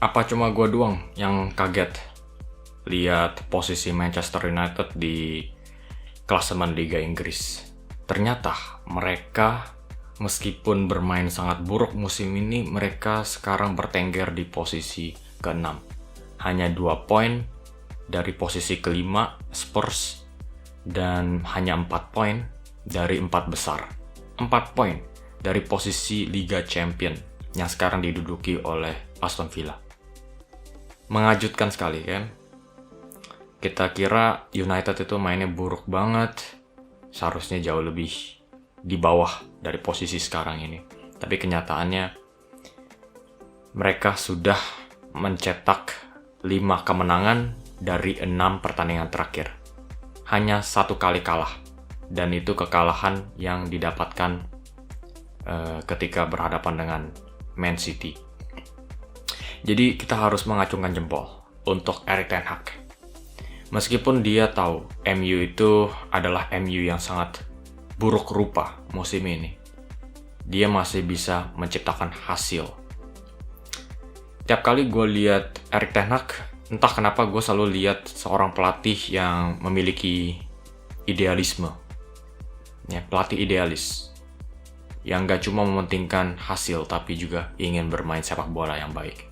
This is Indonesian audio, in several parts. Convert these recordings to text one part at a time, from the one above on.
Apa cuma gue doang yang kaget lihat posisi Manchester United di klasemen Liga Inggris? Ternyata mereka, meskipun bermain sangat buruk musim ini, mereka sekarang bertengger di posisi ke-6. Hanya 2 poin dari posisi kelima Spurs dan hanya 4 poin dari 4 besar. 4 poin dari posisi Liga Champion yang sekarang diduduki oleh Aston Villa. Mengejutkan sekali kan? Kita kira United itu mainnya buruk banget, seharusnya jauh lebih di bawah dari posisi sekarang ini. Tapi kenyataannya mereka sudah mencetak 5 kemenangan dari 6 pertandingan terakhir. Hanya 1 kali kalah, dan itu kekalahan yang didapatkan ketika berhadapan dengan Man City. Jadi kita harus mengacungkan jempol untuk Erik ten Hag. Meskipun dia tahu MU itu adalah MU yang sangat buruk rupa musim ini, dia masih bisa menciptakan hasil. Tiap kali gue lihat Erik ten Hag, entah kenapa gue selalu lihat seorang pelatih yang memiliki idealisme. Ya, pelatih idealis yang gak cuma mementingkan hasil tapi juga ingin bermain sepak bola yang baik.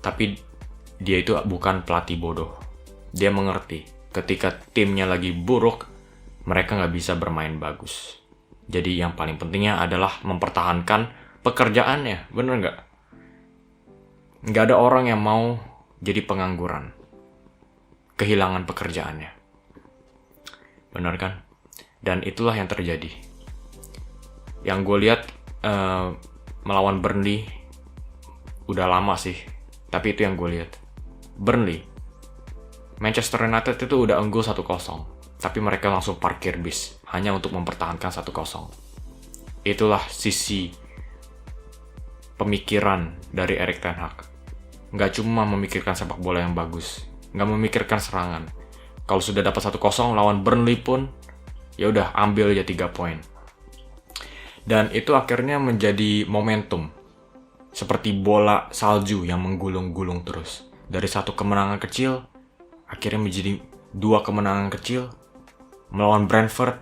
Tapi dia itu bukan pelatih bodoh. Dia mengerti ketika timnya lagi buruk, mereka gak bisa bermain bagus. Jadi yang paling pentingnya adalah mempertahankan pekerjaannya, bener gak? Gak ada orang yang mau jadi pengangguran, kehilangan pekerjaannya. Bener kan? Dan itulah yang terjadi. Yang gue lihat melawan Burnley udah lama sih, tapi itu yang gue lihat. Burnley, Manchester United itu udah unggul 1-0, tapi mereka langsung parkir bis hanya untuk mempertahankan 1-0. Itulah sisi pemikiran dari Erik ten Hag. Nggak cuma memikirkan sepak bola yang bagus, nggak memikirkan serangan. Kalau sudah dapat 1-0 lawan Burnley pun, ya udah ambil aja 3 poin. Dan itu akhirnya menjadi momentum, seperti bola salju yang menggulung-gulung terus. Dari 1 kemenangan kecil, akhirnya menjadi 2 kemenangan kecil. Melawan Brentford,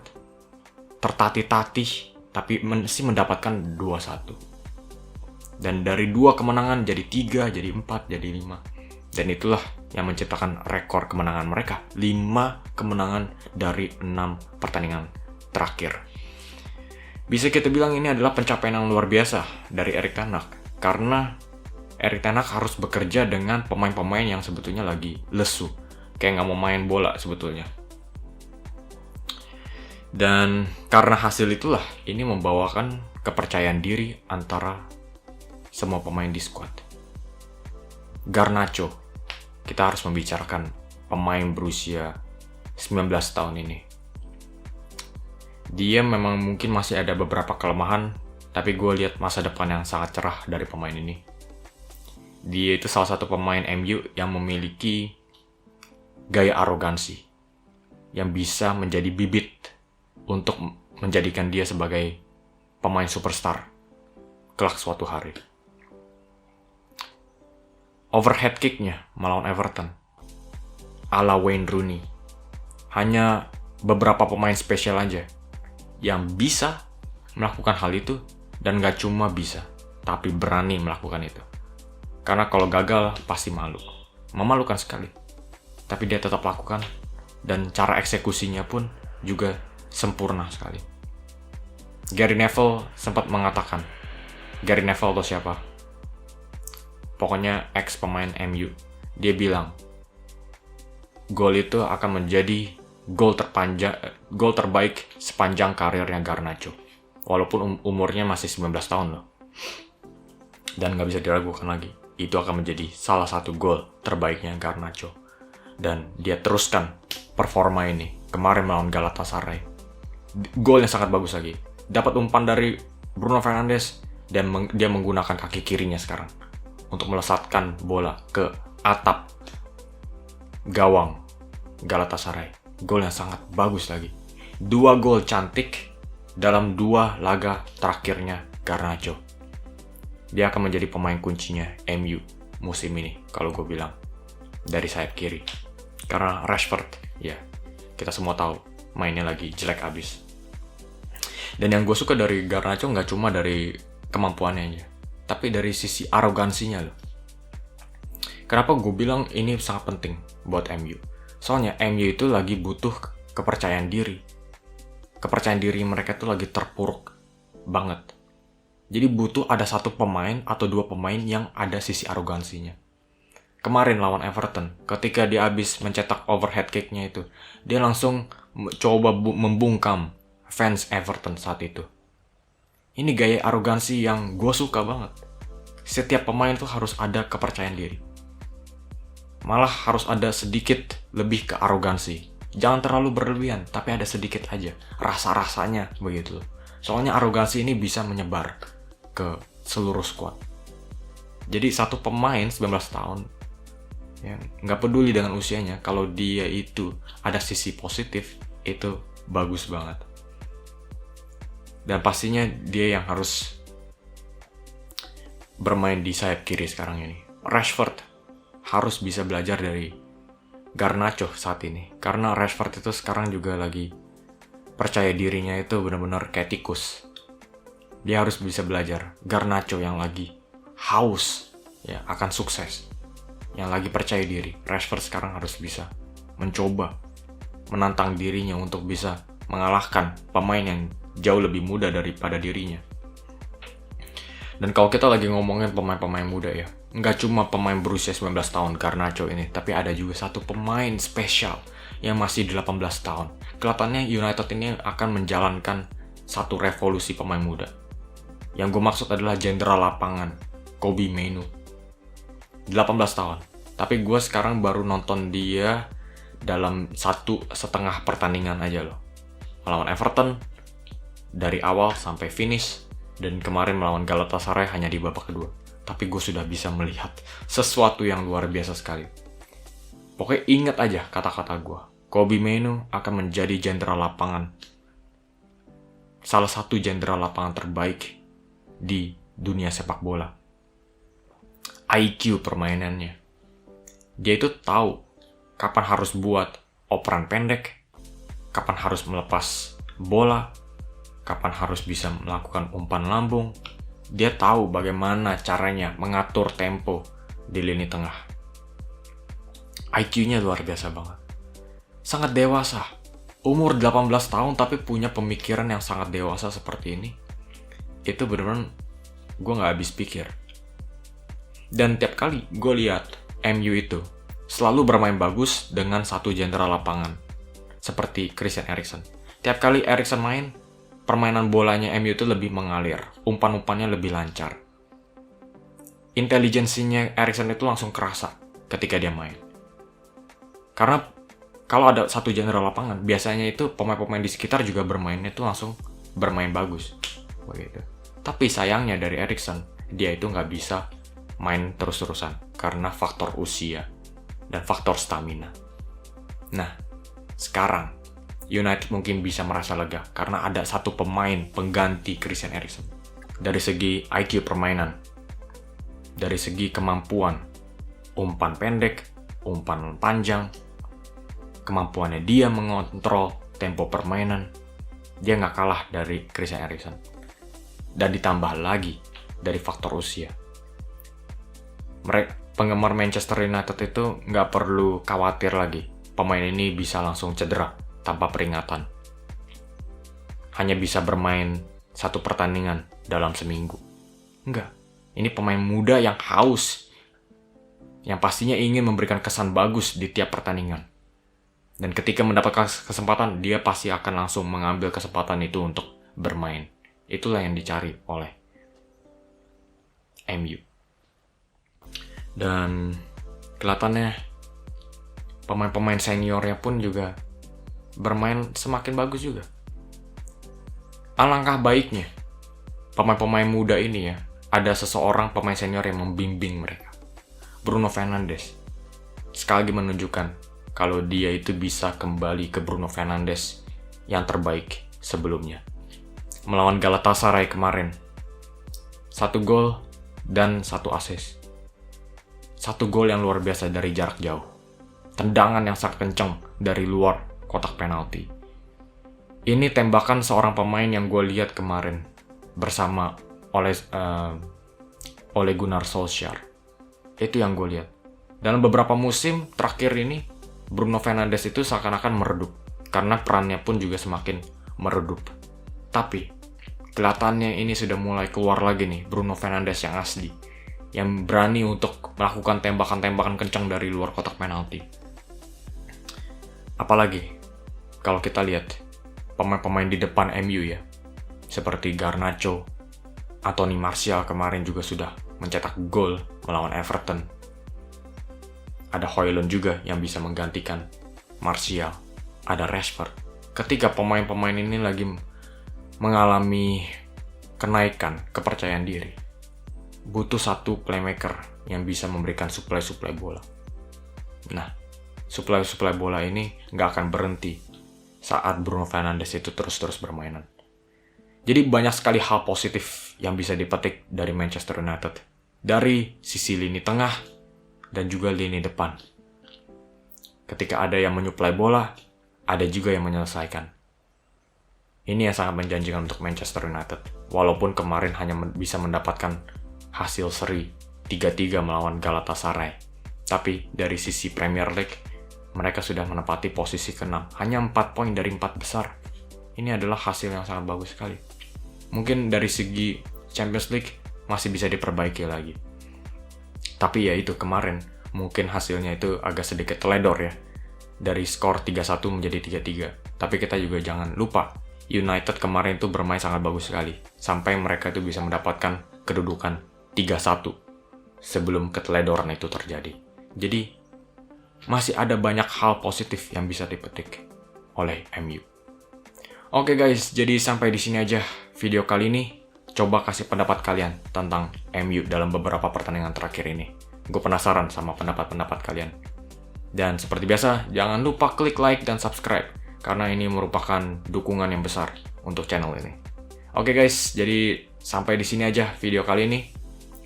tertatih-tatih, tapi masih mendapatkan 2-1. Dan dari 2 kemenangan jadi 3, jadi 4, jadi 5. Dan itulah yang menciptakan rekor kemenangan mereka. 5 kemenangan dari 6 pertandingan terakhir. Bisa kita bilang ini adalah pencapaian yang luar biasa dari Erik ten Hag. Karena Erik ten Hag harus bekerja dengan pemain-pemain yang sebetulnya lagi lesu. Kayak gak mau main bola sebetulnya. Dan karena hasil itulah, ini membawakan kepercayaan diri antara semua pemain di skuad. Garnacho, kita harus membicarakan pemain berusia 19 tahun ini. Dia memang mungkin masih ada beberapa kelemahan, tapi gue lihat masa depan yang sangat cerah dari pemain ini. Dia itu salah satu pemain MU yang memiliki gaya arogansi, yang bisa menjadi bibit untuk menjadikan dia sebagai pemain superstar kelak suatu hari. Overhead kick-nya melawan Everton ala Wayne Rooney. Hanya beberapa pemain spesial aja yang bisa melakukan hal itu, dan gak cuma bisa, tapi berani melakukan itu. Karena kalau gagal pasti malu. Memalukan sekali. Tapi dia tetap lakukan, dan cara eksekusinya pun juga sempurna sekali. Gary Neville sempat mengatakan, Gary Neville atau siapa? Pokoknya ex pemain MU. Dia bilang, gol itu akan menjadi gol terbaik sepanjang karirnya Garnacho. Walaupun umurnya masih 19 tahun loh. Dan gak bisa diragukan lagi, itu akan menjadi salah satu gol terbaiknya Garnacho. Dan dia teruskan performa ini kemarin melawan Galatasaray. Gol yang sangat bagus lagi. Dapat umpan dari Bruno Fernandes, dan dia menggunakan kaki kirinya sekarang untuk melesatkan bola ke atap gawang Galatasaray. Gol yang sangat bagus lagi. 2 gol cantik dalam 2 laga terakhirnya Garnacho. Dia akan menjadi pemain kuncinya MU musim ini kalau gue bilang dari sayap kiri. Karena Rashford, ya kita semua tahu mainnya lagi jelek abis. Dan yang gue suka dari Garnacho nggak cuma dari kemampuannya aja, tapi dari sisi arogansinya loh. Kenapa gue bilang ini sangat penting buat MU? Soalnya MU itu lagi butuh kepercayaan diri. Kepercayaan diri mereka tuh lagi terpuruk banget. Jadi butuh ada satu pemain atau dua pemain yang ada sisi arogansinya. Kemarin lawan Everton, ketika dia habis mencetak overhead kick-nya itu, dia langsung coba membungkam fans Everton saat itu. Ini gaya arogansi yang gue suka banget. Setiap pemain tuh harus ada kepercayaan diri. Malah harus ada sedikit lebih ke arogansi. Jangan terlalu berlebihan, tapi ada sedikit aja. Rasa-rasanya begitu. Soalnya arogansi ini bisa menyebar ke seluruh squad. Jadi satu pemain 19 tahun, yang nggak peduli dengan usianya, kalau dia itu ada sisi positif, itu bagus banget. Dan pastinya dia yang harus bermain di sayap kiri sekarang ini. Rashford harus bisa belajar dari Garnacho saat ini. Karena Rashford itu sekarang juga lagi percaya dirinya itu benar-benar kayak tikus. Dia harus bisa belajar. Garnacho yang lagi haus ya akan sukses, yang lagi percaya diri. Rashford sekarang harus bisa mencoba menantang dirinya untuk bisa mengalahkan pemain yang jauh lebih muda daripada dirinya. Dan kalau kita lagi ngomongin pemain-pemain muda ya, nggak cuma pemain berusia 19 tahun Garnacho ini, tapi ada juga satu pemain spesial yang masih 18 tahun. Kelihatannya United ini akan menjalankan satu revolusi pemain muda. Yang gue maksud adalah jenderal lapangan, Kobbie Mainoo. 18 tahun. Tapi gue sekarang baru nonton dia dalam 1,5 pertandingan aja loh. Melawan Everton, dari awal sampai finish, dan kemarin melawan Galatasaray hanya di babak kedua. Tapi gue sudah bisa melihat sesuatu yang luar biasa sekali. Pokoknya ingat aja kata-kata gue. Kobbie Mainoo akan menjadi jenderal lapangan. Salah satu jenderal lapangan terbaik di dunia sepak bola. IQ permainannya. Dia itu tahu kapan harus buat operan pendek, kapan harus melepas bola, kapan harus bisa melakukan umpan lambung. Dia tahu bagaimana caranya mengatur tempo di lini tengah. IQ-nya luar biasa banget. Sangat dewasa. Umur 18 tahun tapi punya pemikiran yang sangat dewasa seperti ini. Itu beneran gue gak habis pikir. Dan tiap kali gue lihat MU itu selalu bermain bagus dengan satu jenderal lapangan. Seperti Christian Eriksen. Tiap kali Eriksen main, permainan bolanya MU itu lebih mengalir, umpan-umpannya lebih lancar. Intelijensinya Eriksen itu langsung kerasa ketika dia main. Karena kalau ada satu jenderal lapangan, biasanya itu pemain-pemain di sekitar juga bermainnya itu langsung bermain bagus. Begitu. Tapi sayangnya dari Eriksen, dia itu nggak bisa main terus-terusan karena faktor usia dan faktor stamina. Nah, sekarang United mungkin bisa merasa lega karena ada satu pemain pengganti Christian Eriksen. Dari segi IQ permainan, dari segi kemampuan, umpan pendek, umpan panjang, kemampuannya dia mengontrol tempo permainan, dia nggak kalah dari Christian Eriksen. Dan ditambah lagi dari faktor usia. Penggemar Manchester United itu nggak perlu khawatir lagi pemain ini bisa langsung cedera tanpa peringatan. Hanya bisa bermain satu pertandingan dalam seminggu. Enggak. Ini pemain muda yang haus. Yang pastinya ingin memberikan kesan bagus di tiap pertandingan. Dan ketika mendapatkan kesempatan, dia pasti akan langsung mengambil kesempatan itu untuk bermain. Itulah yang dicari oleh MU. Dan kelihatannya pemain-pemain seniornya pun juga bermain semakin bagus juga. Alangkah baiknya pemain-pemain muda ini ya, ada seseorang pemain senior yang membimbing mereka. Bruno Fernandes sekali lagi menunjukkan kalau dia itu bisa kembali ke Bruno Fernandes yang terbaik sebelumnya. Melawan Galatasaray kemarin, 1 gol dan 1 assist. Satu gol yang luar biasa dari jarak jauh. Tendangan yang sangat kencang dari luar kotak penalti. Ini tembakan seorang pemain yang gue lihat kemarin bersama Ole Gunnar Solskjaer. Itu yang gue lihat. Dalam beberapa musim terakhir ini, Bruno Fernandes itu seakan-akan meredup. Karena perannya pun juga semakin meredup. Tapi, kelihatannya ini sudah mulai keluar lagi nih Bruno Fernandes yang asli. Yang berani untuk melakukan tembakan-tembakan kencang dari luar kotak penalti. Apalagi, kalau kita lihat pemain-pemain di depan MU ya. Seperti Garnacho, Anthony Martial kemarin juga sudah mencetak gol melawan Everton. Ada Højlund juga yang bisa menggantikan Martial. Ada Rashford. Ketika pemain-pemain ini lagi mengalami kenaikan kepercayaan diri, butuh satu playmaker yang bisa memberikan suplai-suplai bola. Nah, suplai-suplai bola ini nggak akan berhenti saat Bruno Fernandes itu terus-terus bermainan. Jadi banyak sekali hal positif yang bisa dipetik dari Manchester United. Dari sisi lini tengah dan juga lini depan. Ketika ada yang menyuplai bola, ada juga yang menyelesaikan. Ini yang sangat menjanjikan untuk Manchester United. Walaupun kemarin hanya bisa mendapatkan hasil seri 3-3 melawan Galatasaray. Tapi dari sisi Premier League, mereka sudah menempati posisi ke-6. Hanya 4 poin dari 4 besar. Ini adalah hasil yang sangat bagus sekali. Mungkin dari segi Champions League masih bisa diperbaiki lagi. Tapi ya itu kemarin, mungkin hasilnya itu agak sedikit teledor ya. Dari skor 3-1 menjadi 3-3. Tapi kita juga jangan lupa, United kemarin itu bermain sangat bagus sekali. Sampai mereka itu bisa mendapatkan kedudukan 3-1 sebelum keteledoran itu terjadi. Jadi, masih ada banyak hal positif yang bisa dipetik oleh MU. Oke guys, jadi sampai di sini aja video kali ini. Coba kasih pendapat kalian tentang MU dalam beberapa pertandingan terakhir ini. Gue penasaran sama pendapat-pendapat kalian. Dan seperti biasa, jangan lupa klik like dan subscribe, karena ini merupakan dukungan yang besar untuk channel ini. Oke guys, jadi sampai di sini aja video kali ini.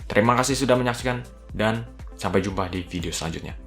Terima kasih sudah menyaksikan, dan sampai jumpa di video selanjutnya.